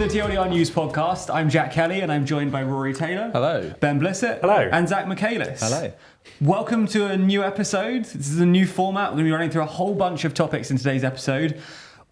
the TLDR News Podcast. I'm Jack Kelly and I'm joined by Rory Taylor. Hello. Ben Blissett. Hello. And Zac Michaelis. Hello. Welcome to a new episode. This is a new format. We're going to be running through a whole bunch of topics in today's episode.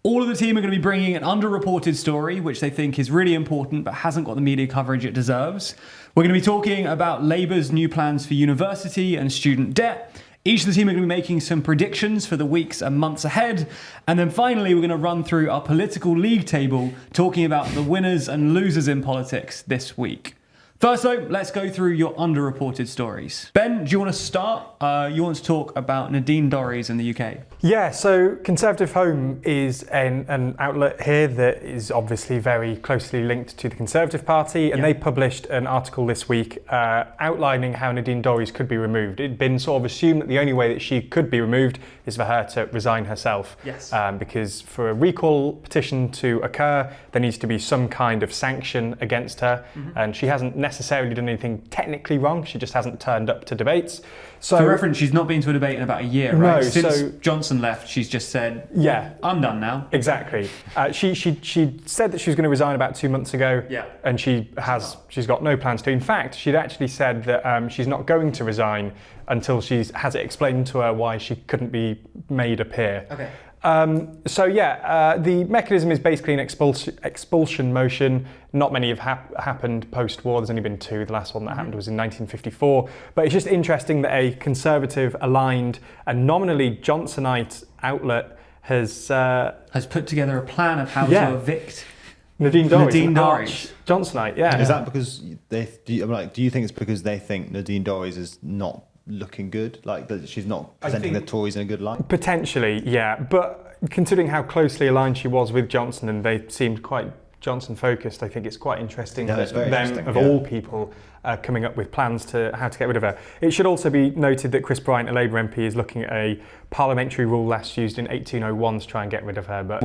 All of the team are going to be bringing an underreported story, which they think is really important but hasn't got the media coverage it deserves. We're going to be talking about Labour's new plans for university and student debt. Each of the team are going to be making some predictions for the weeks and months ahead. And then finally, we're going to run through our political league table, talking about the winners and losers in politics this week. First though, let's go through your underreported stories. Ben, do you want to start? You want to talk about Nadine Dorries in the UK. Yeah, so Conservative Home is an outlet here that is obviously very closely linked to the Conservative Party, and they published an article this week outlining how Nadine Dorries could be removed. It'd been sort of assumed that the only way that she could be removed is for her to resign herself. Yes. Because for a recall petition to occur, there needs to be some kind of sanction against her, and she hasn't necessarily done anything technically wrong, she just hasn't turned up to debates. So, For reference, she's not been to a debate in about a year, right? No, Since Johnson left, she's just said, yeah, I'm done now. Exactly. She said that she was going to resign about 2 months ago, and she's got no plans to. In fact, she'd actually said that she's not going to resign until she has it explained to her why she couldn't be made a peer. Okay. The mechanism is basically an expulsion motion. Not many have happened post-war. There's only been two. The last one that happened was in 1954. But it's just interesting that a Conservative-aligned and nominally Johnsonite outlet has put together a plan of how to evict Nadine Dorries. Nadine Dorries. Johnsonite, yeah. Is that because do you think it's because they think Nadine Dorries is not looking good, like that she's not presenting the Tories in a good light? Potentially, yeah. But considering how closely aligned she was with Johnson and they seemed quite Johnson focused, I think it's quite interesting that them, of all people, coming up with plans to how to get rid of her. It should also be noted that Chris Bryant, a Labour MP, is looking at a parliamentary rule last used in 1801 to try and get rid of her, but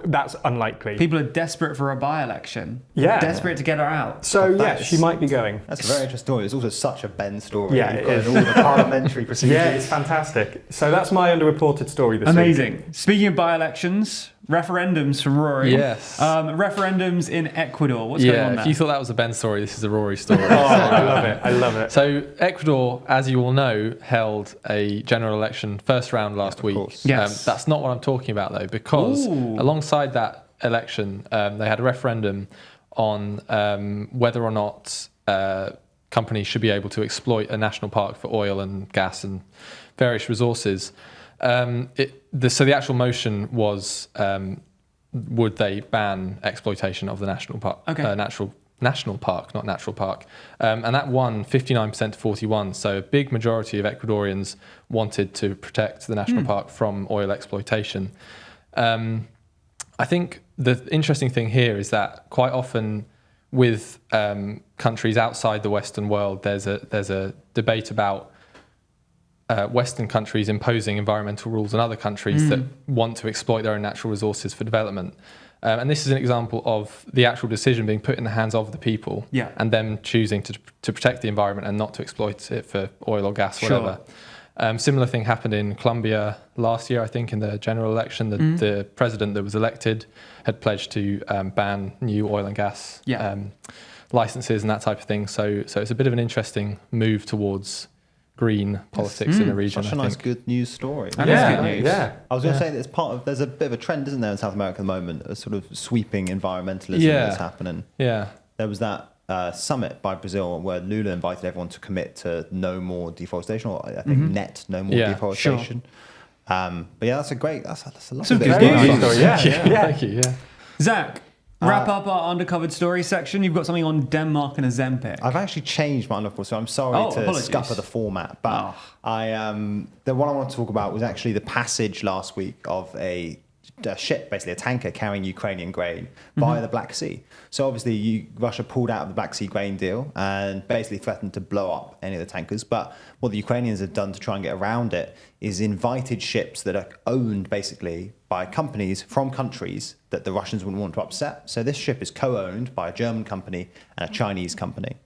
that's unlikely. People are desperate for a by-election. Yeah. Desperate to get her out. So she might be going. That's a very interesting story. It's also such a Ben story. Yeah, it is. All the parliamentary procedures. Yeah, it's fantastic. So that's my underreported story this week. Amazing. Speaking of by-elections, referendums from Rory. Yes. Referendums in Ecuador. What's going on there? If you thought that was a Ben story, this is a Rory story. I love it. I love it. So Ecuador, as you all know, held a general election first round last week. Yes. That's not what I'm talking about though, because alongside that election, they had a referendum on whether or not companies should be able to exploit a national park for oil and gas and various resources. So the actual motion was, would they ban exploitation of the national park? National park, not natural park. And that won 59% to 41%. So a big majority of Ecuadorians wanted to protect the national park from oil exploitation. I think the interesting thing here is that quite often with countries outside the Western world, there's a debate about Western countries imposing environmental rules on other countries that want to exploit their own natural resources for development. And this is an example of the actual decision being put in the hands of the people and them choosing to protect the environment and not to exploit it for oil or gas, whatever. Similar thing happened in Colombia last year, I think, in the general election. The president that was elected had pledged to ban new oil and gas licenses and that type of thing. So it's a bit of an interesting move towards green politics in the region. Such a nice, good news story. That is good news. Yeah. I was going to say that there's a bit of a trend, isn't there, in South America at the moment, a sort of sweeping environmentalism that's happening. Yeah. There was that summit by Brazil where Lula invited everyone to commit to no more deforestation, or I think net no more deforestation. But that's a lot of good news. story. Thank you. Zac, wrap up our undercovered story section. You've got something on Denmark and Ozempic. I've actually changed my undercover, so I'm sorry to scupper the format. But the one I want to talk about was actually the passage last week of a ship, basically a tanker carrying Ukrainian grain via the Black Sea. So obviously Russia pulled out of the Black Sea grain deal and basically threatened to blow up any of the tankers. But what the Ukrainians have done to try and get around it is invited ships that are owned basically by companies from countries that the Russians wouldn't want to upset. So this ship is co-owned by a German company and a Chinese company.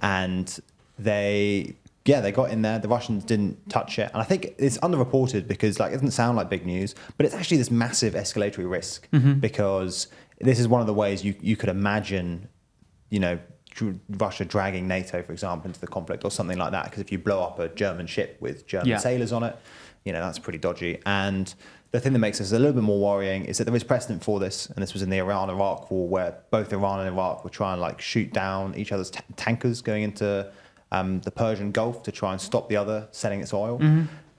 And they got in there. The Russians didn't touch it. And I think it's underreported because it doesn't sound like big news, but it's actually this massive escalatory risk because this is one of the ways you could imagine, Russia dragging NATO, for example, into the conflict or something like that. Because if you blow up a German ship with German sailors on it, that's pretty dodgy. And the thing that makes this a little bit more worrying is that there is precedent for this, and this was in the Iran-Iraq war, where both Iran and Iraq were trying to shoot down each other's tankers going into the Persian Gulf to try and stop the other selling its oil.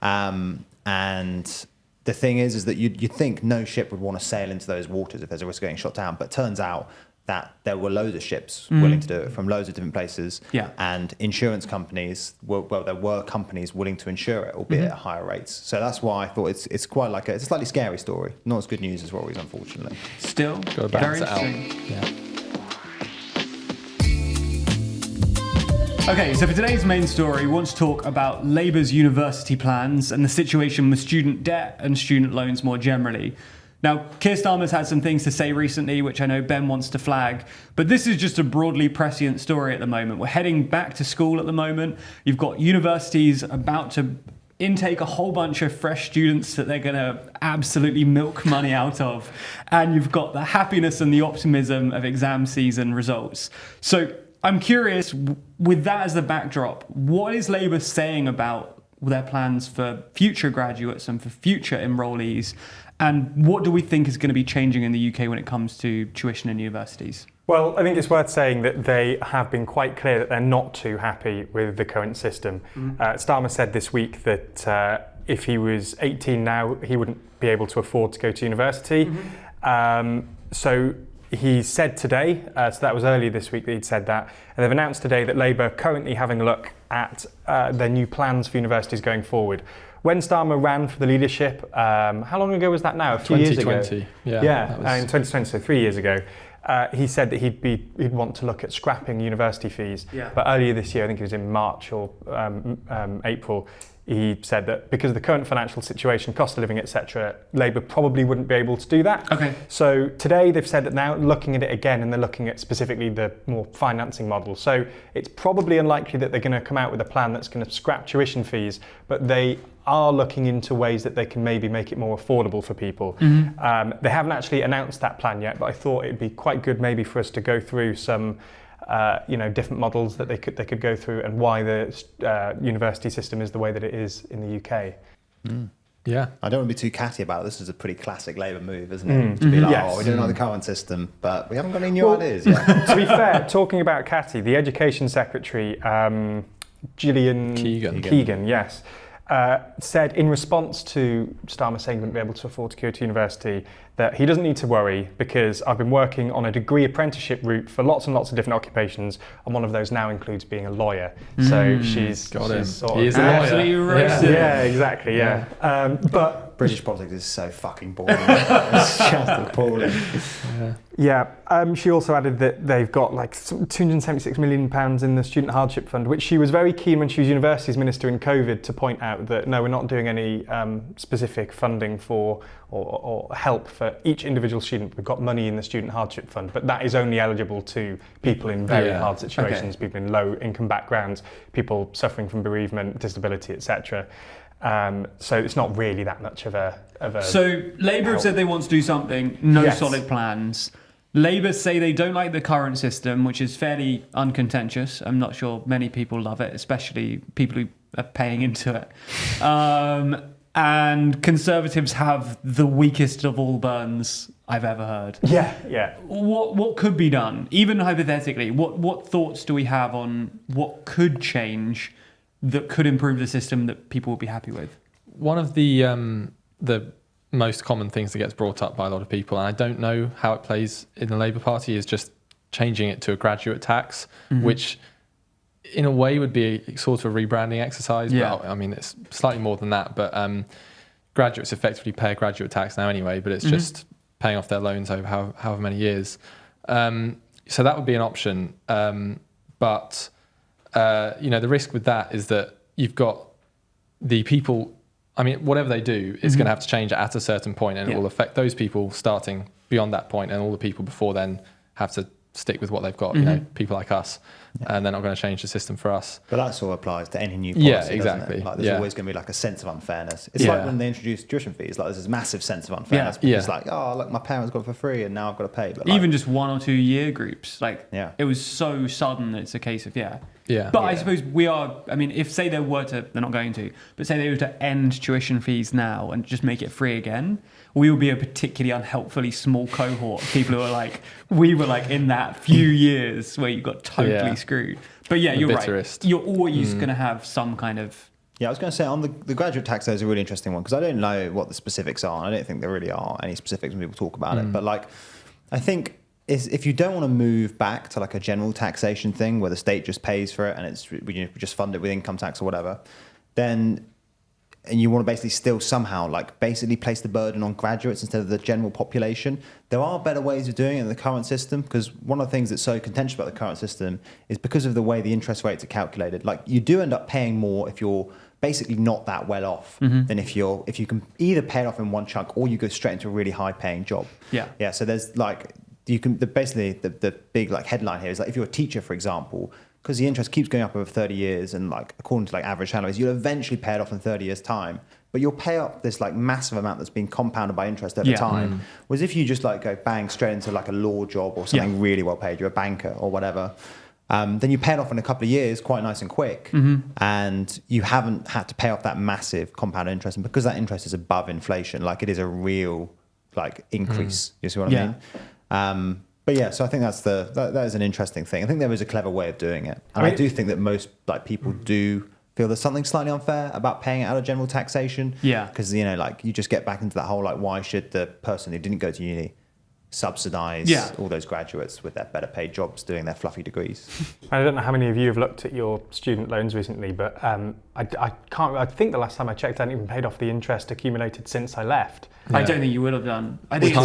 And the thing is that you'd think no ship would want to sail into those waters if there's a risk of getting shot down, but it turns out that there were loads of ships willing to do it from loads of different places. Yeah. And insurance companies, there were companies willing to insure it, albeit at higher rates. So that's why I thought it's quite it's a slightly scary story. Not as good news as Rory's, unfortunately. Still, got to balance it out. Yeah. Okay, so for today's main story, we want to talk about Labour's university plans and the situation with student debt and student loans more generally. Now, Keir Starmer's had some things to say recently, which I know Ben wants to flag, but this is just a broadly prescient story at the moment. We're heading back to school at the moment. You've got universities about to intake a whole bunch of fresh students that they're going to absolutely milk money out of. And you've got the happiness and the optimism of exam season results. So I'm curious, with that as the backdrop, what is Labour saying about their plans for future graduates and for future enrollees? And what do we think is going to be changing in the UK when it comes to tuition in universities? Well, I think it's worth saying that they have been quite clear that they're not too happy with the current system. Starmer said this week that if he was 18 now, he wouldn't be able to afford to go to university. So he said today, so that was earlier this week that he'd said that, and they've announced today that Labour are currently having a look at their new plans for universities going forward. When Starmer ran for the leadership, how long ago was that now? A few years ago? 2020. In 2020, so 3 years ago. He said that he'd want to look at scrapping university fees. Yeah. But earlier this year, I think it was in March or April, he said that because of the current financial situation, cost of living, etc., Labour probably wouldn't be able to do that. Okay. So today they've said that now looking at it again, and they're looking at specifically the more financing model. So it's probably unlikely that they're going to come out with a plan that's going to scrap tuition fees, but they are looking into ways that they can maybe make it more affordable for people. They haven't actually announced that plan yet, but I thought it'd be quite good maybe for us to go through some different models that they could go through, and why the university system is the way that it is in the UK. Yeah, I don't want to be too catty about it. This is a pretty classic Labour move, isn't it? To be like, we don't know the current system, but we haven't got any new ideas yet. To be fair, talking about catty, the Education Secretary, Gillian Keegan, yes, said in response to Starmer saying he wouldn't be able to afford to go to university that he doesn't need to worry because I've been working on a degree apprenticeship route for lots and lots of different occupations, and one of those now includes being a lawyer. So she's got him. Sort he of is a lawyer. Yeah, exactly. Yeah. But British politics is so fucking boring. It's just appalling. She also added that they've got like £276 million in the Student Hardship Fund, which she was very keen when she was Universities Minister in COVID to point out that no, we're not doing any specific funding for or help for each individual student. We've got money in the Student Hardship Fund, but that is only eligible to people in very hard situations, people in low income backgrounds, people suffering from bereavement, disability, etc. So it's not really that much of a So Labour have said they want to do something, solid plans. Labour say they don't like the current system, which is fairly uncontentious. I'm not sure many people love it, especially people who are paying into it. And Conservatives have the weakest of all burns I've ever heard. Yeah. What could be done, even hypothetically? What thoughts do we have on what could change that could improve the system that people will be happy with? One of the most common things that gets brought up by a lot of people, and I don't know how it plays in the Labour Party, is just changing it to a graduate tax, which in a way would be a sort of rebranding exercise. But I mean, it's slightly more than that. But graduates effectively pay a graduate tax now anyway, but it's just paying off their loans over however many years. So that would be an option. But the risk with that is that you've got the people. I mean, whatever they do is going to have to change at a certain point, and it will affect those people starting beyond that point, and all the people before then have to stick with what they've got. You know, people like us, and they're not going to change the system for us. But that sort of applies to any new policy. Yeah, exactly. Doesn't it? Like there's always going to be like a sense of unfairness. It's like when they introduced tuition fees. Like there's this massive sense of unfairness. Yeah. It's like, oh look, my parents got it for free, and now I've got to pay. But like, even just 1 or 2 year groups, like it was so sudden that it's a case of Yeah. But I suppose we are. I mean, if say they were to, they're not going to, but say they were to end tuition fees now and just make it free again, we would be a particularly unhelpfully small cohort of people who are like, we were like in that few years where you got totally screwed. But yeah, you're right. You're always going to have some kind of. Yeah, I was going to say on the graduate tax, there's a really interesting one because I don't know what the specifics are. I don't think there really are any specifics when people talk about it. But like, I think if you don't want to move back to like a general taxation thing where the state just pays for it and we just fund it with income tax or whatever, then. And you want to basically still somehow like basically place the burden on graduates instead of the general population. There are better ways of doing it in the current system because one of the things that's so contentious about the current system is because of the way the interest rates are calculated. Like you do end up paying more if you're basically not that well off than if you can either pay it off in one chunk or you go straight into a really high paying job. Yeah. So there's like basically the big like headline here is like if you're a teacher, for example. Because the interest keeps going up over 30 years and like according to like average salaries, you'll eventually pay it off in 30 years time, but you'll pay up this like massive amount that's been compounded by interest over time. Whereas if you just like go bang straight into like a law job or something really well paid, you're a banker or whatever, then you pay it off in a couple of years quite nice and quick and you haven't had to pay off that massive compound interest. And because that interest is above inflation, like it is a real like increase. You see what I mean? But yeah, so I think that is an interesting thing. I think there is a clever way of doing it, and I do think that most like people do feel there's something slightly unfair about paying it out of general taxation. Yeah, because you know, like you just get back into that whole like, why should the person who didn't go to uni subsidise all those graduates with their better paid jobs doing their fluffy degrees? I don't know how many of you have looked at your student loans recently, but I can't. I think the last time I checked, I hadn't even paid off the interest accumulated since I left. I don't think you would have done. I think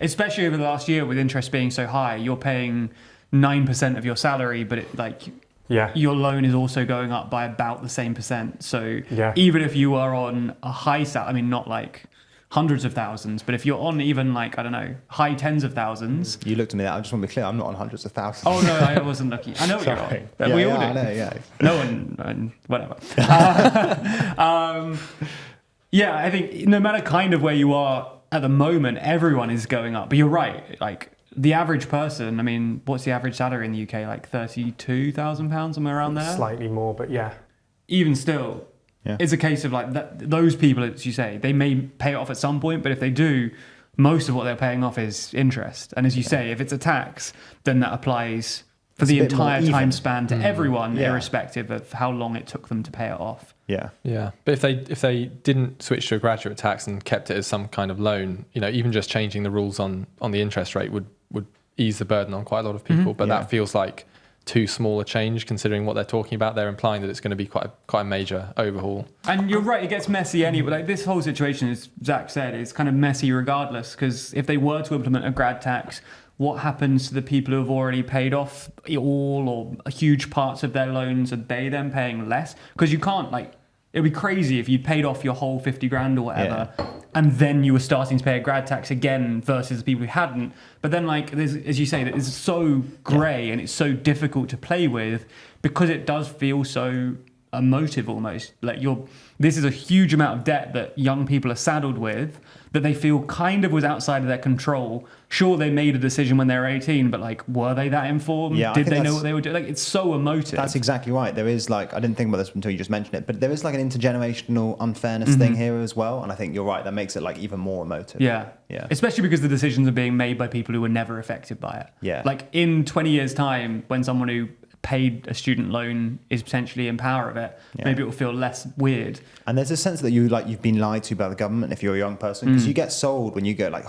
especially over the last year with interest being so high, you're paying 9% of your salary, but your loan is also going up by about the same percent. So even if you are on a high salary, I mean, not like hundreds of thousands, but if you're on even like, I don't know, high tens of thousands. You looked at me, I just want to be clear, I'm not on hundreds of thousands. Oh no, I wasn't looking. I know what you're on. We all do. I know, No one, whatever. I think no matter kind of where you are at the moment, everyone is going up. But you're right, like the average person, I mean, what's the average salary in the UK? Like £32,000, somewhere around there? Slightly more, but yeah. Even still, it's a case of like those people, as you say, they may pay it off at some point, but if they do, most of what they're paying off is interest. And as you say, if it's a tax, then that applies for the entire time span to everyone, irrespective of how long it took them to pay it off. Yeah. But if they didn't switch to a graduate tax and kept it as some kind of loan, you know, even just changing the rules on the interest rate would ease the burden on quite a lot of people. But that feels like too small a change considering what they're talking about. They're implying that it's going to be quite a major overhaul. And you're right, it gets messy anyway. Like this whole situation, as Zac said, is kind of messy regardless, because if they were to implement a grad tax, what happens to the people who have already paid off all or huge parts of their loans? Are they then paying less? Because you can't, like, it'd be crazy if you paid off your whole 50 grand or whatever, and then you were starting to pay a grad tax again versus the people who hadn't. But then, like, there's, as you say, that it's so grey and it's so difficult to play with because it does feel so emotive almost. Like this is a huge amount of debt that young people are saddled with that they feel kind of was outside of their control. Sure, they made a decision when they were 18, but like, were they that informed? Did they know what they were doing? Like, it's so emotive. That's exactly right. There is like, I didn't think about this until you just mentioned it, but there is like an intergenerational unfairness thing here as well. And I think you're right. That makes it like even more emotive. Yeah. Especially because the decisions are being made by people who were never affected by it. Yeah. Like in 20 years' time, when someone who paid a student loan is potentially in power of it, maybe it will feel less weird. And there's a sense that you've been lied to by the government if you're a young person, because you get sold when you go like,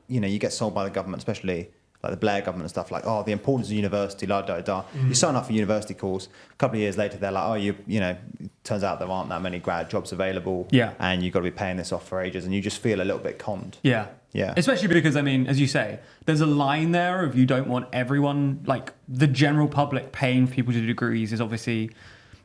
you get sold by the government, especially like the Blair government and stuff, like, the importance of university, you sign up for university course, a couple of years later they're like, it turns out there aren't that many grad jobs available, and you've got to be paying this off for ages, and you just feel a little bit conned. Yeah. Especially because, I mean, as you say, there's a line there of you don't want everyone, like the general public paying for people to do degrees is obviously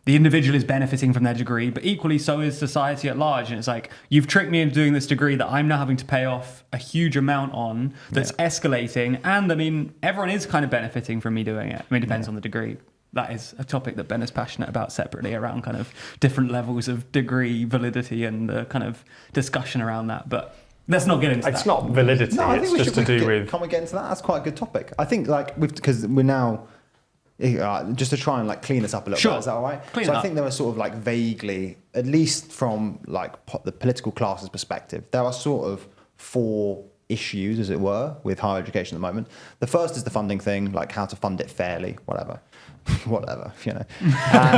the individual is benefiting from their degree, but equally so is society at large. And it's like, you've tricked me into doing this degree that I'm now having to pay off a huge amount on, that's escalating. And I mean, everyone is kind of benefiting from me doing it. I mean, it depends on the degree. That is a topic that Ben is passionate about separately, around kind of different levels of degree validity and the kind of discussion around that. But let's not get into that. It's not validity, it's just to do with... Can we get into that? That's quite a good topic. I think, like, because we're now... just to try and like clean this up a little bit, is that all right? I think there are sort of like vaguely, at least from like the political class's perspective, there are sort of 4 issues, as it were, with higher education at the moment. The first is the funding thing, like how to fund it fairly, whatever, you know.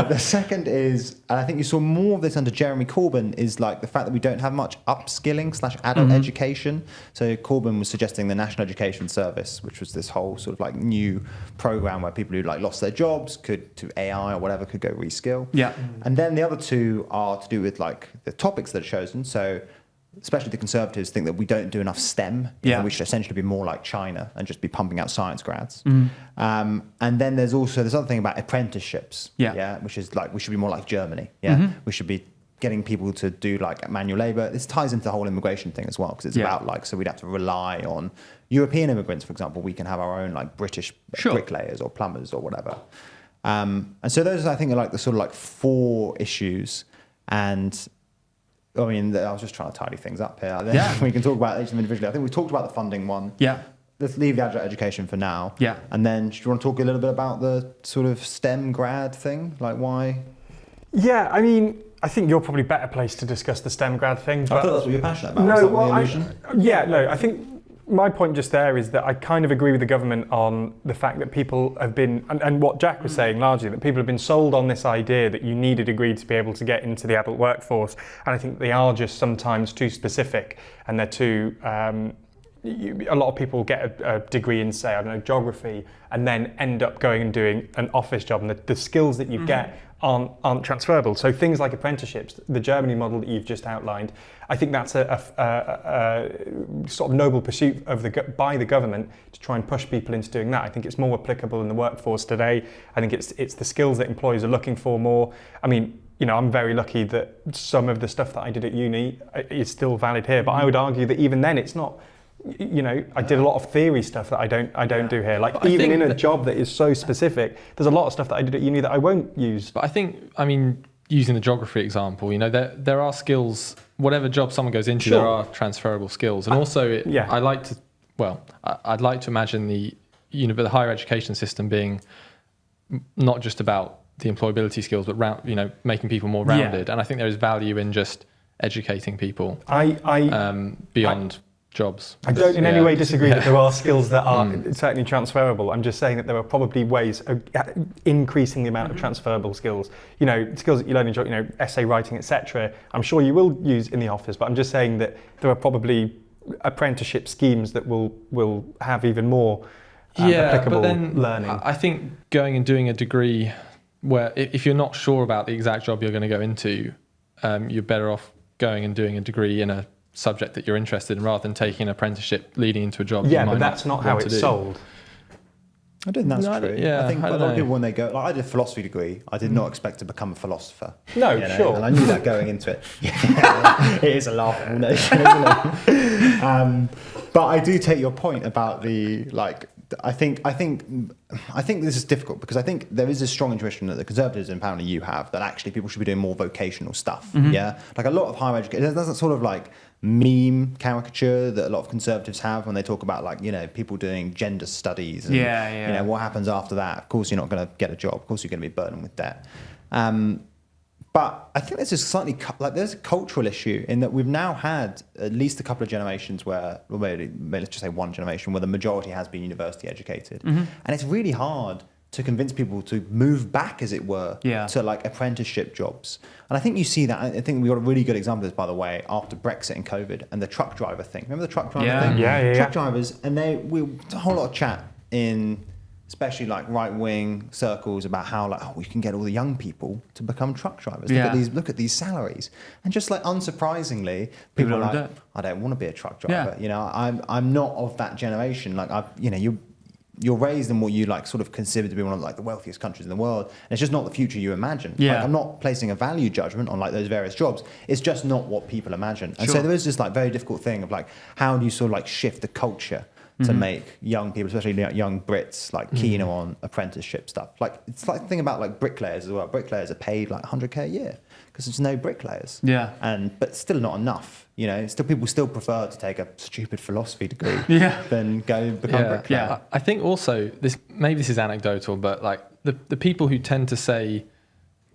The second is, and I think you saw more of this under Jeremy Corbyn, is like the fact that we don't have much upskilling / adult education. So Corbyn was suggesting the National Education Service, which was this whole sort of like new program where people who like lost their jobs could, to AI or whatever, could go reskill. Yeah. And then the other 2 are to do with like the topics that are chosen. So especially the Conservatives think that we don't do enough STEM. We should essentially be more like China and just be pumping out science grads. And then there's also this other thing about apprenticeships, which is like we should be more like Germany. We should be getting people to do like manual labour. This ties into the whole immigration thing as well, because it's about like, so we'd have to rely on European immigrants, for example. We can have our own like British bricklayers or plumbers or whatever. And so those, I think, are like the sort of like 4 issues. And I mean, I was just trying to tidy things up here. We can talk about each of them individually. I think we talked about the funding one. Let's leave the adult education for now. And then do you want to talk a little bit about the sort of STEM grad thing? Like why? Yeah, I mean, I think you're probably better placed to discuss the STEM grad thing. But I thought that's what you're passionate about. I think my point just there is that I kind of agree with the government on the fact that people have been, and what Jack was saying largely, that people have been sold on this idea that you need a degree to be able to get into the adult workforce. And I think they are just sometimes too specific, and they're too... a lot of people get a degree in, say, I don't know, geography, and then end up going and doing an office job, and the skills that you get aren't transferable. So things like apprenticeships, the Germany model that you've just outlined, I think that's a sort of noble pursuit of by the government to try and push people into doing that. I think it's more applicable in the workforce today. I think it's the skills that employers are looking for more. I mean, you know, I'm very lucky that some of the stuff that I did at uni is still valid here, but I would argue that even then it's not. You know, I did a lot of theory stuff that I don't do here. Like, even in a job that is so specific, there's a lot of stuff that I did at uni that I won't use. But I think, I mean, using the geography example, you know, there are skills, whatever job someone goes into, there are transferable skills. And also, I'd like to imagine the higher education system being not just about the employability skills, but making people more rounded. And I think there is value in just educating people beyond jobs. I don't in any way disagree that there are skills that are certainly transferable. I'm just saying that there are probably ways of increasing the amount of transferable skills. You know, skills that you learn in, you know, essay writing, etc. I'm sure you will use in the office, but I'm just saying that there are probably apprenticeship schemes that will have even more applicable but then learning. I think going and doing a degree where if you're not sure about the exact job you're going to go into, you're better off going and doing a degree in a subject that you're interested in rather than taking an apprenticeship leading into a job. But that's not how it's sold. I don't think that's true. I think a lot of people, when they go, like I did a philosophy degree, I did not expect to become a philosopher. No, sure. And I knew that going into it. It is a laughable notion, isn't it? But I do take your point about the, like, I think this is difficult because I think there is a strong intuition that the Conservatives and apparently you have that actually people should be doing more vocational stuff. Yeah, like a lot of higher education. There's that sort of like meme caricature that a lot of Conservatives have when they talk about, like, you know, people doing gender studies and you know what happens after that. Of course, you're not going to get a job. Of course, you're going to be burdened with debt. But I think there's there's a cultural issue in that we've now had at least a couple of generations where, well, maybe let's just say one generation where the majority has been university educated, and it's really hard to convince people to move back, as it were, to like apprenticeship jobs. And I think you see that. I think we got a really good example of this, by the way, after Brexit and COVID and the truck driver thing. Remember the truck driver thing? Truck drivers, and a whole lot of chat in, especially like right-wing circles, about how like we can get all the young people to become truck drivers. Look at these salaries, and just like unsurprisingly, people are like, I don't want to be a truck driver. You know, I'm not of that generation. Like you're raised in what you like sort of consider to be one of like the wealthiest countries in the world, and it's just not the future you imagine. Yeah. Like, I'm not placing a value judgment on like those various jobs. It's just not what people imagine. And Sure. so there is this like very difficult thing of like, how do you sort of like shift the culture to make young people, especially young Brits, like keener on apprenticeship stuff. Like, it's like the thing about like bricklayers as well. Bricklayers are paid like 100k a year because there's no bricklayers. Yeah. But still not enough. You know, still people still prefer to take a stupid philosophy degree than go become bricklayer. Yeah, I think also this is anecdotal, but like the people who tend to say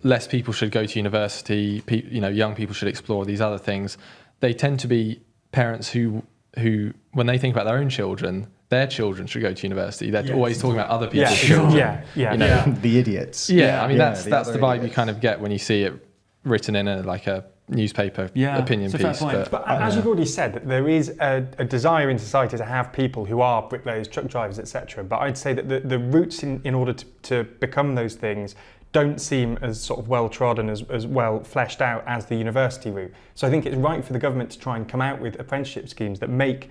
less people should go to university, young people should explore these other things, they tend to be parents who when they think about their own children, their children should go to university. They're always talking about other people's children. The idiots. Yeah, I mean that's the vibe idiots. You kind of get when you see it written in a newspaper opinion piece. But as you've already said, there is a desire in society to have people who are bricklayers, truck drivers, etc. But I'd say that the routes in order to become those things don't seem as sort of well trodden, as well fleshed out as the university route. So I think it's right for the government to try and come out with apprenticeship schemes that make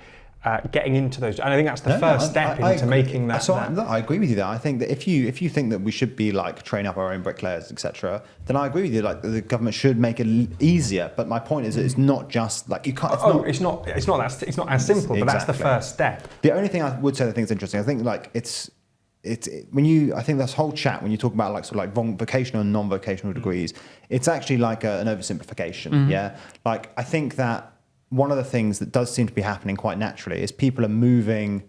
getting into those, and I think that's the first step into making that. So I agree with you there. I think that if you think that we should be like train up our own bricklayers, etc., then I agree with you. Like the government should make it easier. But my point is that it's not just like you can't. It's not as simple. But that's the first step. The only thing I would say that I think is interesting, I think like I think this whole chat when you talk about like sort of like vocational and non-vocational degrees, it's actually like an oversimplification. Yeah, like I think that one of the things that does seem to be happening quite naturally is people are moving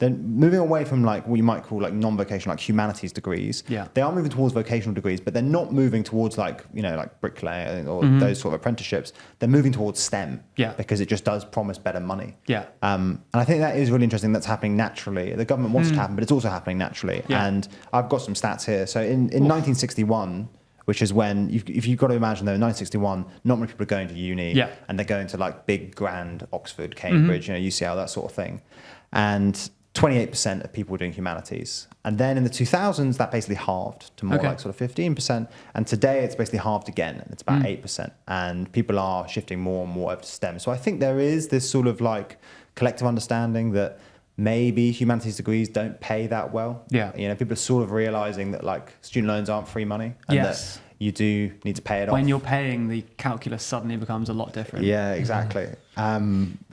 away from like what you might call like non-vocational, like humanities degrees. Yeah. They are moving towards vocational degrees, but they're not moving towards like, like bricklayer or those sort of apprenticeships. They're moving towards STEM because it just does promise better money. Yeah. And I think that is really interesting. That's happening naturally. The government wants it to happen, but it's also happening naturally. Yeah. And I've got some stats here. So in 1961, which is when, if you've got to imagine though, in 1961, not many people are going to uni, and they're going to like big, grand Oxford, Cambridge, UCL, that sort of thing. And 28% of people were doing humanities. And then in the 2000s, that basically halved to more like sort of 15%. And today it's basically halved again, and it's about 8%. And people are shifting more and more over to STEM. So I think there is this sort of like collective understanding that maybe humanities degrees don't pay that well. Yeah. People are sort of realizing that like student loans aren't free money, and that you do need to pay it off. When you're paying, the calculus suddenly becomes a lot different. Yeah, exactly.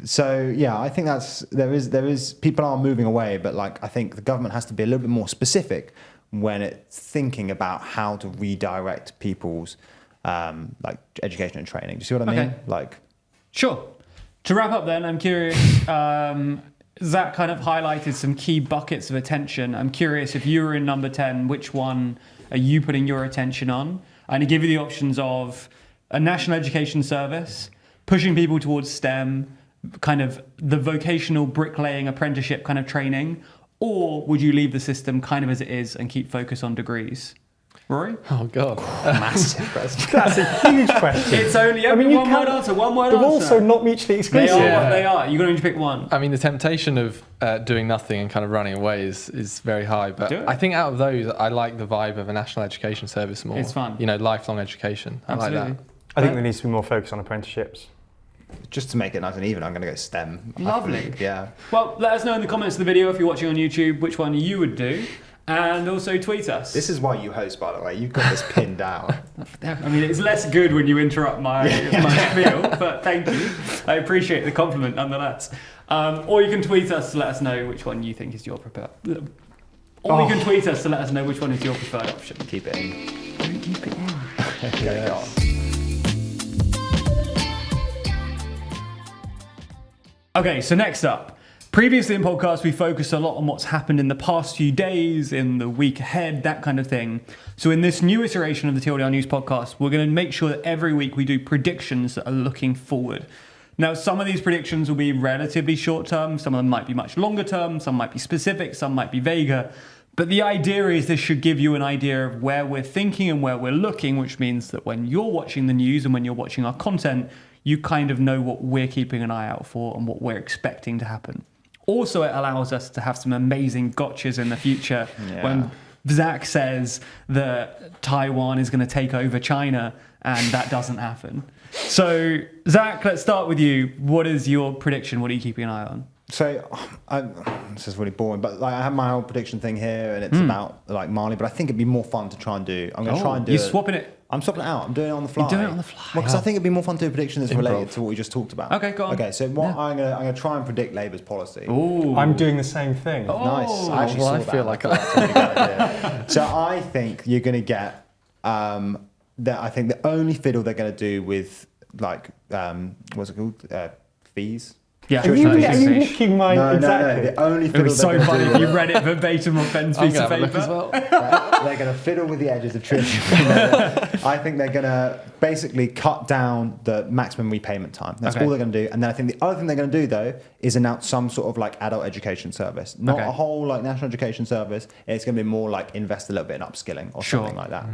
So yeah, I think there is people are moving away, but like I think the government has to be a little bit more specific when it's thinking about how to redirect people's like education and training. Do you see what I mean? Like, sure. To wrap up, then, I'm curious. Zac kind of highlighted some key buckets of attention. I'm curious, if you were in number 10, which one are you putting your attention on? I'm going to give you the options of a national education service, pushing people towards STEM, kind of the vocational bricklaying apprenticeship kind of training, or would you leave the system kind of as it is and keep focus on degrees? Rory? Oh, God. massive question. That's a huge question. It's only one word answer. They're also not mutually exclusive. They are. You're going to pick one. I mean, the temptation of doing nothing and kind of running away is very high. But I think out of those, I like the vibe of a national education service more. It's fun. Lifelong education. Absolutely. I like that. I think there needs to be more focus on apprenticeships. Just to make it nice and even, I'm going to go STEM. Lovely. Yeah. Well, let us know in the comments of the video if you're watching on YouTube which one you would do. And also tweet us. This is why you host, by the way. You've got this pinned down. I mean, it's less good when you interrupt my spiel, but thank you. I appreciate the compliment nonetheless. Or you can tweet us to let us know which one you think is your preferred. Or you can tweet us to let us know which one is your preferred option. Keep it in. Don't keep it in. Yeah. Okay, so next up. Previously in podcast, we focused a lot on what's happened in the past few days, in the week ahead, that kind of thing. So in this new iteration of the TLDR News Podcast, we're going to make sure that every week we do predictions that are looking forward. Now, some of these predictions will be relatively short term, some of them might be much longer term, some might be specific, some might be vaguer. But the idea is this should give you an idea of where we're thinking and where we're looking, which means that when you're watching the news and when you're watching our content, you kind of know what we're keeping an eye out for and what we're expecting to happen. Also, it allows us to have some amazing gotchas in the future when Zac says that Taiwan is going to take over China and that doesn't happen. So, Zac, let's start with you. What is your prediction? What are you keeping an eye on? So this is really boring, but like I have my whole prediction thing here, and it's about like Mali. But I think it'd be more fun to try and do. I'm going to try and do. You're swapping it. I'm swapping it out. I'm doing it on the fly. You're doing it on the fly. Well, because I think it'd be more fun to do a prediction that's related to what we just talked about. Okay, go on. Okay, so what I'm going to try and predict Labour's policy. Ooh. I'm doing the same thing. Nice. I actually saw that. feel like that's a really good idea. So I think you're going to get. I think the only fiddle they're going to do with like what's it called? Fees. Yeah, are you nicking mine exactly? No. The only it was so funny if you read it verbatim on Ben's piece of paper. As well. They're going to fiddle with the edges of Trinity. I think they're going to basically cut down the maximum repayment time. That's all they're going to do. And then I think the other thing they're going to do, though, is announce some sort of like adult education service. Not a whole like national education service. It's going to be more like invest a little bit in upskilling or something like that.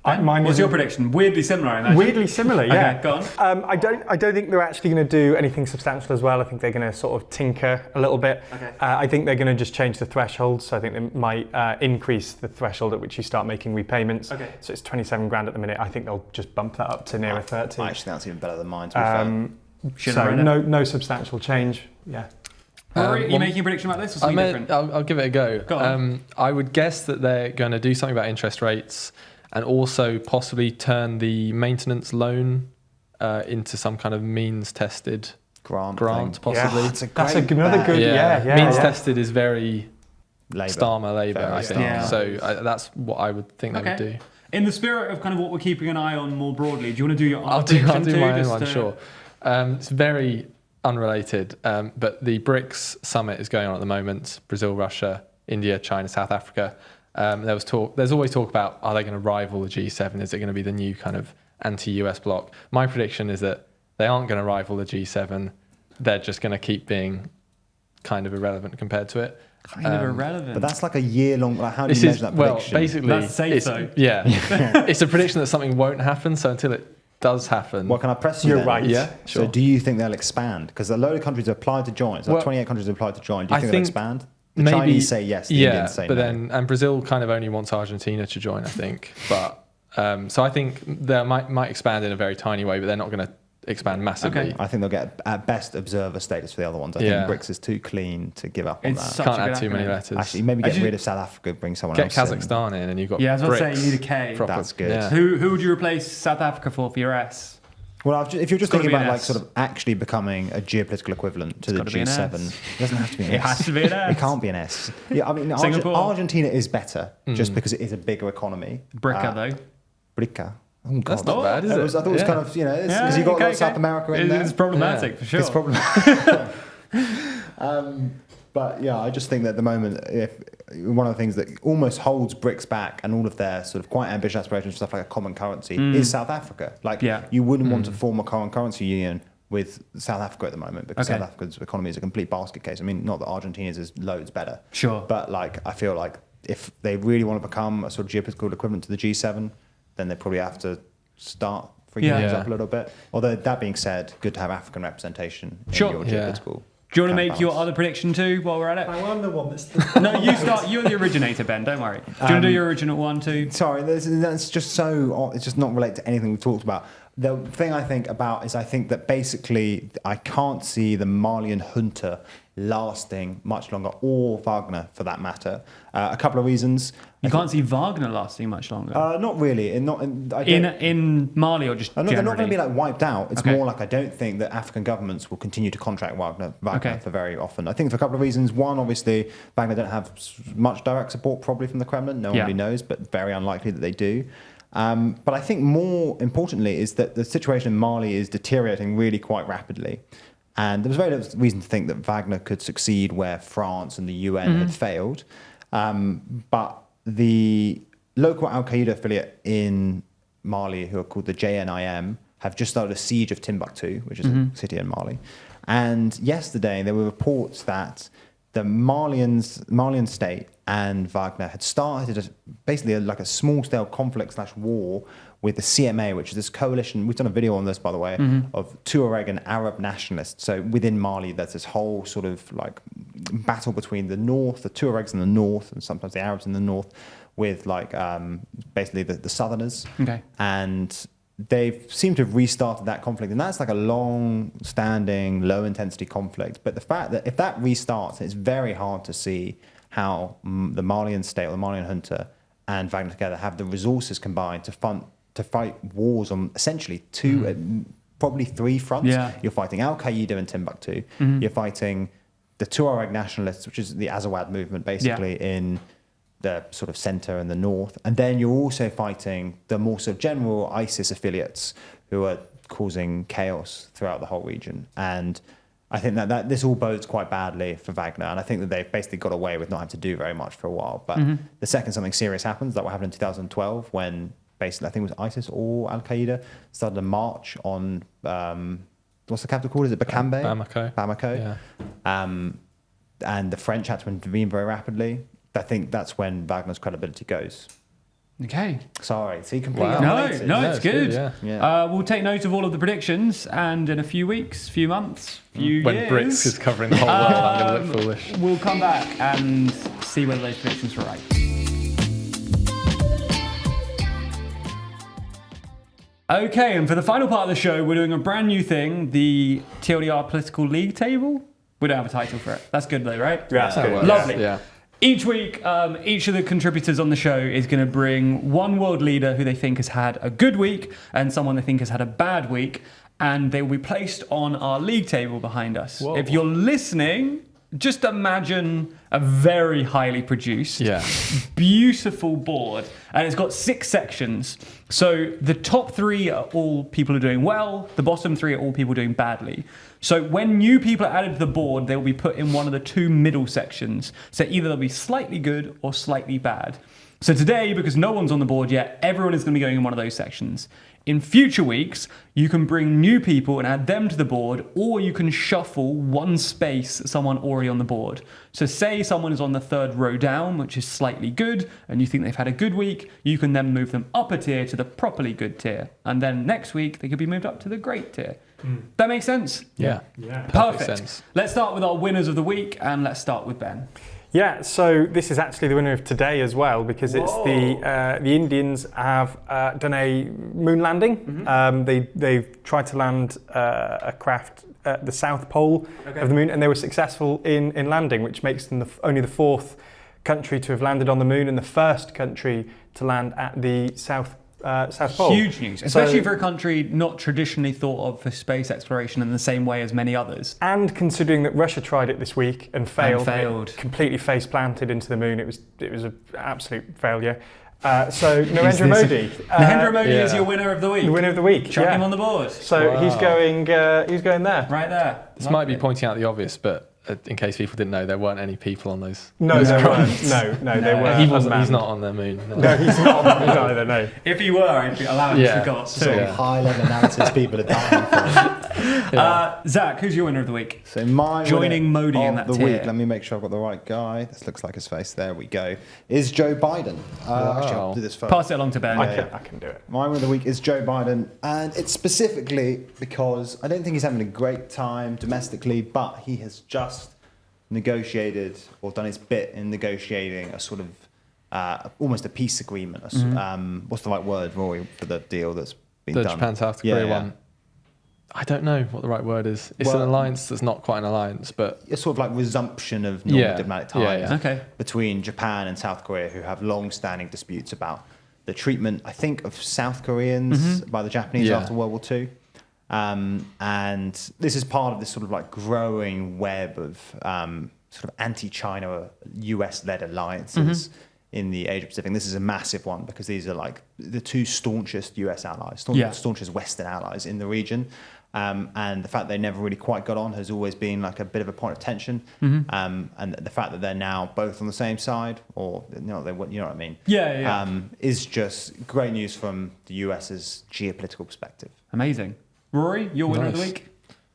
What's your prediction? Weirdly similar, I imagine. Weirdly similar, yeah. Okay, go on. I don't think they're actually going to do anything substantial as well. I think they're going to sort of tinker a little bit. Okay. I think they're going to just change the threshold. So I think they might increase the threshold at which you start making repayments. Okay. So it's 27 grand at the minute. I think they'll just bump that up to nearer 30. I actually think that's even better than mine, to be fair. So no substantial change. Yeah. Rory, are you making a prediction about this or something different? I'll give it a go. Go on. I would guess that they're going to do something about interest rates and also possibly turn the maintenance loan into some kind of means-tested grant possibly. Yeah, that's another good. Yeah. Means-tested is very Starmer Labour, I think. Yeah. So that's what I would think they would do. In the spirit of kind of what we're keeping an eye on more broadly, do you want to do your I'll prediction do too? my own one, sure. It's very unrelated, but the BRICS summit is going on at the moment. Brazil, Russia, India, China, South Africa. There's always talk about, are they going to rival the G7? Is it going to be the new kind of anti-US bloc? My prediction is that they aren't going to rival the G7. They're just going to keep being kind of irrelevant compared to it. Kind of irrelevant. But that's like a year-long. Like, how do you measure that prediction? Well, basically, that's safe though. Yeah, it's a prediction that something won't happen. So until it does happen, well, can I press you? You're then? right. Yeah, sure. So do you think they'll expand? Because a load of countries have applied to join. So 28 countries have applied to join. Do you think they'll expand? The Chinese say yes, the Indians say but no. then Brazil kind of only wants Argentina to join, I think. But so I think they might expand in a very tiny way, but they're not going to expand massively. Okay. I think they'll get at best observer status for the other ones. I think BRICS is too clean to give up on that. Can't add too many letters. Actually, maybe get rid of South Africa, bring someone get else Kazakhstan in, and you've got I was about BRICS. to say you need a K. That's good. Yeah. Who would you replace South Africa for your S? Well, if you're just It's thinking gotta be about an like S. sort of actually becoming a geopolitical equivalent to the gotta be an G7, S. it doesn't have to be an S. It has to be an S. It can't be an S. Yeah, I mean, Singapore. Argentina is better just because it is a bigger economy. BRICA though. BRICA. Oh, That's not bad, is it? I thought it was kind of, because you've got a lot of South America in there. It's problematic for sure. It's problematic. But yeah, I just think that at the moment, one of the things that almost holds BRICS back and all of their sort of quite ambitious aspirations for stuff like a common currency is South Africa. Like, you wouldn't want to form a common currency union with South Africa at the moment because South Africa's economy is a complete basket case. I mean, not that Argentina's is loads better. Sure. But like, I feel like if they really want to become a sort of geopolitical equivalent to the G7, then they probably have to start freaking things up a little bit. Although that being said, good to have African representation in your geopolitical. Do you want to make your other prediction too while we're at it? I'm the one that's... No, you start. You're the originator, Ben. Don't worry. Do you want to do your original one too? Sorry, that's just so... It's just not related to anything we've talked about. The thing I think about is I think that basically I can't see the Malian junta lasting much longer, or Wagner for that matter. A couple of reasons. You can't see Wagner lasting much longer. Not really. In Mali or just generally? They're not going to be like wiped out. It's more like I don't think that African governments will continue to contract Wagner for very often. I think for a couple of reasons. One, obviously, Wagner don't have much direct support probably from the Kremlin. No one really knows, but very unlikely that they do. But I think more importantly is that the situation in Mali is deteriorating really quite rapidly. And there was very little reason to think that Wagner could succeed where France and the UN had failed. But the local Al-Qaeda affiliate in Mali, who are called the JNIM, have just started a siege of Timbuktu, which is a city in Mali. And yesterday there were reports that the Malian state and Wagner had started basically like a small-scale conflict/war with the CMA, which is this coalition. We've done a video on this, by the way, of Tuareg and Arab nationalists. So within Mali, there's this whole sort of like battle between the north, the Tuaregs in the north, and sometimes the Arabs in the north, with like basically the southerners. Okay. And they've seemed to have restarted that conflict, and that's like a long-standing, low-intensity conflict. But the fact that if that restarts, it's very hard to see how the Malian state or the Malian junta and Wagner together have the resources combined to fight wars on essentially two, probably three fronts. Yeah. You're fighting Al-Qaeda in Timbuktu. You're fighting the Tuareg nationalists, which is the Azawad movement, basically in the sort of center and the north. And then you're also fighting the more sort of general ISIS affiliates who are causing chaos throughout the whole region. And I think that this all bodes quite badly for Wagner. And I think that they've basically got away with not having to do very much for a while. But the second something serious happens, like what happened in 2012, when basically I think it was ISIS or Al-Qaeda started a march on, what's the capital called? Is it Bamako? Bamako. Yeah. And the French had to intervene very rapidly. I think that's when Wagner's credibility goes. Okay. Sorry, see, completely unrelated. No, it's good. Yeah. We'll take note of all of the predictions, and in a few weeks, few months, few when years, BRICS is covering the whole world, I'm going to look foolish. We'll come back and see whether those predictions were right. Okay, and for the final part of the show, we're doing a brand new thing, the TLDR Political League Table. We don't have a title for it. That's good though, right? Yeah, that's good. Lovely. Yeah. Each week, each of the contributors on the show is going to bring one world leader who they think has had a good week and someone they think has had a bad week, and they will be placed on our league table behind us. Whoa. If you're listening, just imagine a very highly produced, beautiful board, and it's got 6 sections. So the top 3 are all people who are doing well, the bottom 3 are all people doing badly. So when new people are added to the board, they will be put in one of the 2 middle sections. So either they'll be slightly good or slightly bad. So today, because no one's on the board yet, everyone is going to be going in one of those sections. In future weeks, you can bring new people and add them to the board, or you can shuffle one space someone already on the board. So say someone is on the 3rd row down, which is slightly good, and you think they've had a good week, you can then move them up a tier to the properly good tier. And then next week, they could be moved up to the great tier. That makes sense? Yeah. Perfect. Sense. Let's start with our winners of the week, and let's start with Ben. Yeah, so this is actually the winner of today as well, because it's the Indians have done a moon landing. They've tried to land a craft at the South Pole of the moon, and they were successful in landing, which makes them only the 4th country to have landed on the moon and the first country to land at the South Pole. Huge news, especially for a country not traditionally thought of for space exploration in the same way as many others. And considering that Russia tried it this week and failed. Completely face planted into the moon. It was an absolute failure. So Narendra Modi. Narendra Modi is your winner of the week. The winner of the week. Chuck him on the board. So he's going there. Right there. This might be pointing out the obvious, but in case people didn't know, there weren't any people on those. No, there weren't. No, they weren't. He's not on the moon. No, he's not on the moon either. No. If he were, I'd be allowed to forgot. So high-level analysis people are dying for. Zach, who's your winner of the week? So my joining Modi in that the tier. week. Let me make sure I've got the right guy. This looks like his face. There we go. Is Joe Biden? Actually, I'll do this first. Pass it along to Ben. I can do it. My winner of the week is Joe Biden, and it's specifically because I don't think he's having a great time domestically, but he has just negotiated or done his bit in negotiating a sort of almost a peace agreement. What's the right word, Rory, for the deal that's been done? The Japan-South Korea one. I don't know what the right word is. It's an alliance that's not quite an alliance, but a sort of like resumption of normal diplomatic ties between Japan and South Korea, who have long-standing disputes about the treatment, I think, of South Koreans by the Japanese after World War II. And this is part of this sort of like growing web of sort of anti-China US-led alliances in the Asia-Pacific. And this is a massive one because these are like the 2 staunchest US allies, staunchest Western allies in the region. And the fact they never really quite got on has always been like a bit of a point of tension. And the fact that they're now both on the same side, or you know what I mean? Is just great news from the US's geopolitical perspective. Amazing. Rory, your winner of the week?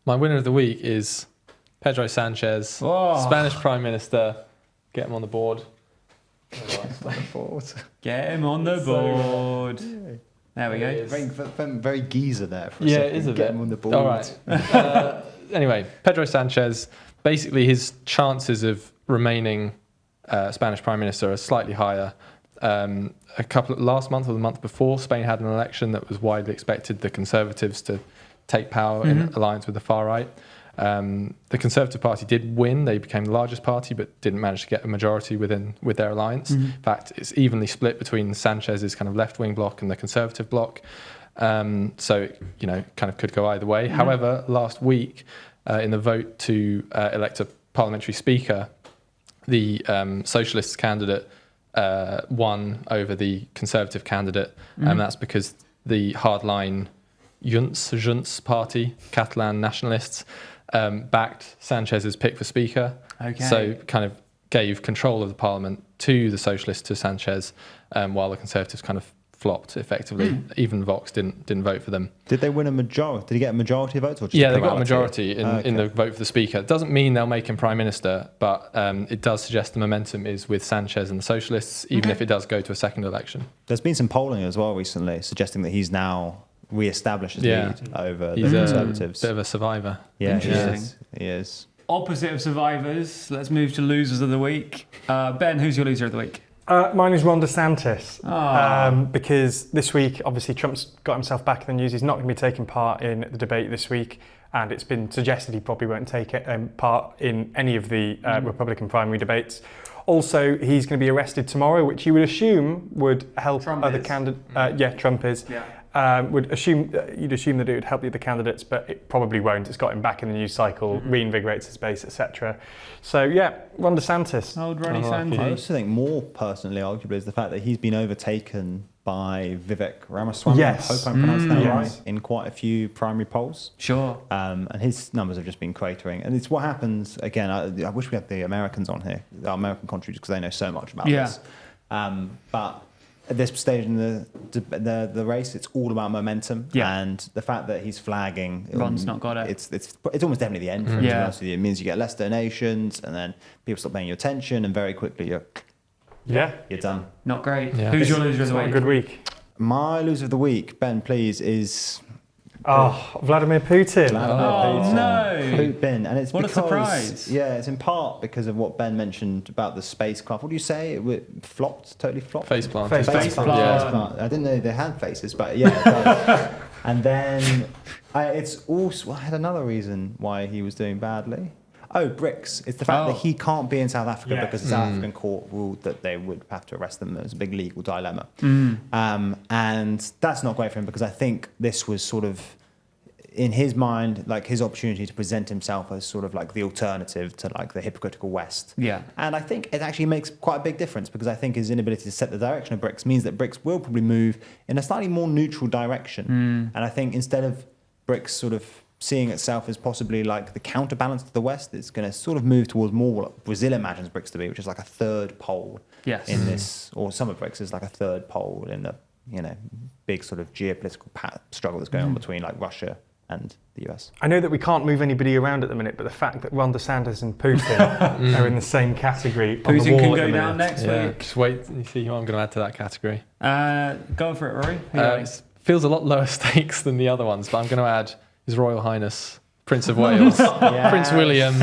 My winner of the week is Pedro Sanchez, Spanish Prime Minister. Get him on the board. Get him on the board. There we go. Very geezer there for a second. Yeah, it is a Get bit. him on the board. All right. Anyway, Pedro Sanchez, basically his chances of remaining Spanish Prime Minister are slightly higher last month or the month before, Spain had an election that was widely expected the Conservatives to take power in alliance with the far right. The Conservative Party did win; they became the largest party, but didn't manage to get a majority with their alliance. In fact, it's evenly split between Sanchez's kind of left-wing bloc and the Conservative bloc. So it, kind of could go either way. However, last week in the vote to elect a parliamentary speaker, the Socialists candidate won over the Conservative candidate, and that's because the hardline Junts party, Catalan nationalists, backed Sanchez's pick for speaker. Okay. So kind of gave control of the parliament to the Socialists, to Sanchez, while the Conservatives kind of flopped effectively. Even Vox didn't vote for them. Did they win a majority? Did he get a majority of votes? Or just they got a majority in the vote for the speaker. It doesn't mean they'll make him prime minister, but it does suggest the momentum is with Sanchez and the Socialists, even if it does go to a second election. There's been some polling as well recently suggesting that he's now re-established his lead over the Conservatives. Bit of a survivor. Yeah, he is. Opposite of survivors, let's move to losers of the week. Ben, who's your loser of the week? Mine is Ron DeSantis, because this week, obviously, Trump's got himself back in the news. He's not going to be taking part in the debate this week, and it's been suggested he probably won't take part in any of the Republican primary debates. Also, he's going to be arrested tomorrow, which you would assume would help other candidates. Trump is. Yeah. You'd assume that it would help the other candidates, but it probably won't. It's got him back in the news cycle, reinvigorates his base, etc. So Ron DeSantis. Old Ronnie Sanders. I also think more personally, arguably, is the fact that he's been overtaken by Vivek Ramaswamy. Yes. I hope I'm pronouncing that right. In quite a few primary polls. Sure. And his numbers have just been cratering. And it's what happens again. I wish we had the Americans on here, our American contributors, because they know so much about this. But at this stage in the race, it's all about momentum, and the fact that he's flagging. Ron's not got it. It's almost definitely the end for him. To be honest with you. It means you get less donations, and then people stop paying you attention, and very quickly you're done. Not great. Yeah. Who's your loser of the week? A good week. My loser of the week, Ben, please, is. Vladimir Putin. No. Putin. And it's what because, a surprise. Yeah, it's in part because of what Ben mentioned about the spacecraft. What do you say? It flopped, totally flopped? Faceplant. Faceplant. I didn't know they had faces, but yeah. And then it's also, I had another reason why he was doing badly. BRICS. It's the fact that he can't be in South Africa because the South African court ruled that they would have to arrest them. It was a big legal dilemma. And that's not great for him, because I think this was sort of, in his mind, like his opportunity to present himself as sort of like the alternative to like the hypocritical West. Yeah. And I think it actually makes quite a big difference, because I think his inability to set the direction of BRICS means that BRICS will probably move in a slightly more neutral direction. And I think instead of BRICS sort of seeing itself as possibly like the counterbalance to the West, it's going to sort of move towards more what Brazil imagines BRICS to be, which is like a third pole in this, or some of BRICS is like a third pole in the big sort of geopolitical struggle that's going on between like Russia and the US. I know that we can't move anybody around at the minute, but the fact that Ron DeSantis and Putin are in the same category on the Putin wall can at go the down minute. next week. Just wait and see who I'm going to add to that category. Go for it, Rory. It feels a lot lower stakes than the other ones, but I'm going to add His Royal Highness Prince of Wales, Prince William.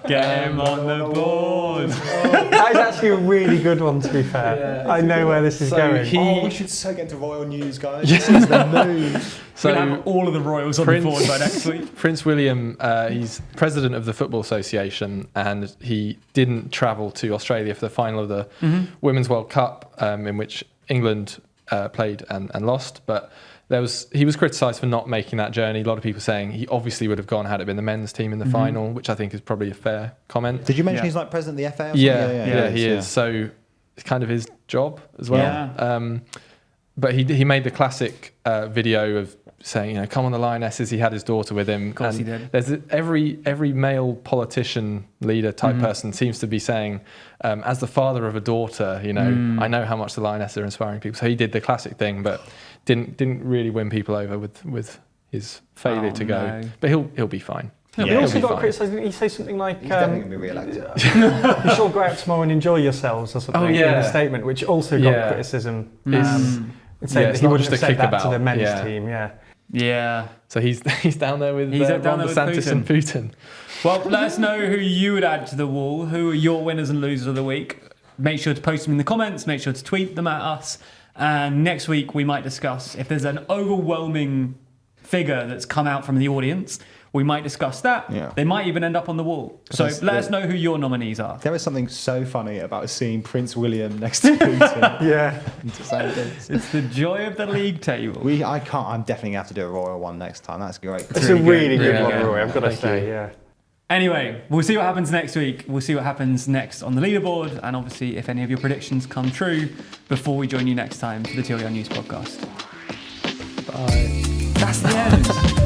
Get him on the board. That is actually a really good one, to be fair. I know where this is going. We should so get to royal news, guys. This is the move. So we're going to have all of the royals on the board by next week. Prince William, he's president of the Football Association, and he didn't travel to Australia for the final of the Women's World Cup, in which England played and lost, but he was criticised for not making that journey. A lot of people saying he obviously would have gone had it been the men's team in the final, which I think is probably a fair comment. Did you mention he's like president of the FA or something? Yeah, he is. So it's kind of his job as well. Yeah. But he made the classic video of saying, come on the Lionesses. He had his daughter with him. Of course he did. There's every male politician, leader type person seems to be saying, as the father of a daughter, I know how much the Lionesses are inspiring people. So he did the classic thing, but didn't really win people over with his failure to go. No. But he'll be fine. Yeah, he also got criticised. Didn't he say something like, he's definitely going to be re-elected. You should go out tomorrow and enjoy yourselves or something in a statement, which also got criticism. Saying that he wouldn't have said that to the men's team. Yeah. So he's down there with Ron DeSantis and Putin. Well, let us know who you would add to the wall. Who are your winners and losers of the week? make sure to post them in the comments, make sure to tweet them at us. And next week we might discuss if there's an overwhelming figure that's come out from the audience. We might discuss that. Yeah. They might even end up on the wall. So let us know who your nominees are. There was something so funny about seeing Prince William next to Putin. Yeah. It's the joy of the league table. I'm definitely going to have to do a royal one next time. That's great. It's a really good one, Rory, I've got to say, yeah. Anyway, we'll see what happens next week. We'll see what happens next on the leaderboard. And obviously, if any of your predictions come true, before we join you next time for the TLDR News Podcast. Bye. That's the end.